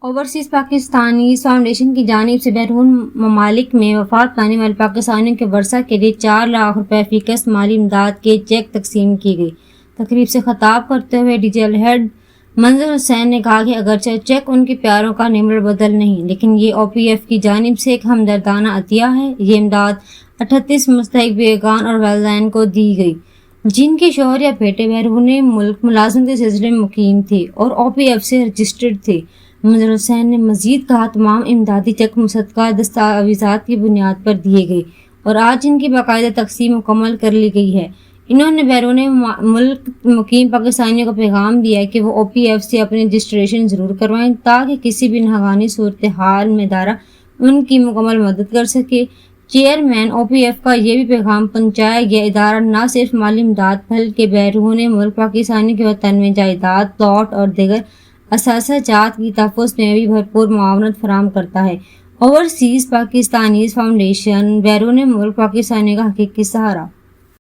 Overseas Pakistani foundation کی جانب سے بیرون ممالک میں وفات پانے والے پاکستانیوں کے ورثاء کے لیے 4 لاکھ روپے فیکس مالی امداد کے چیک تقسیم کی گئی۔ تقریب سے خطاب کرتے ہوئے ڈی جی ایل ہیڈ منظر حسین نے کہا کہ اگرچہ چیک ان کے پیاروں کا نمبر بدل نہیں، لیکن یہ او پی ایف کی جانب سے ایک ہمدردانہ عطیہ ہے۔ یہ امداد 38 مستحق بیگان اور والدین کو دی گئی جن کے شوہر یا بیٹے بیرون ملک ملازمت کے سلسلے میں مقیم تھے اور او پی ایف سے رجسٹرڈ تھے۔ منظر حسین نے مزید کہا تمام امدادی چیک مصدقہ دستاویزات کی بنیاد پر دیے گئے اور آج ان کی باقاعدہ تقسیم مکمل کر لی گئی ہے۔ انہوں نے بیرون ملک مقیم پاکستانیوں کو پیغام دیا ہے کہ وہ او پی ایف سے اپنی رجسٹریشن ضرور کروائیں تاکہ کسی بھی ناگہانی صورتحال میں ادارہ ان کی مکمل مدد کر سکے۔ چیئرمین او پی ایف کا یہ بھی پیغام پہنچایا گیا ادارہ نہ صرف مالی امداد بلکہ بیرون ملک پاکستانیوں کے وطن میں جائیداد، پلاٹ اور دیگر اثاثہ جات کی تحفظ میں بھی بھرپور معاونت فراہم کرتا ہے۔ اوورسیز پاکستانی فاؤنڈیشن بیرون ملک پاکستانیوں کا حقیقی سہارا۔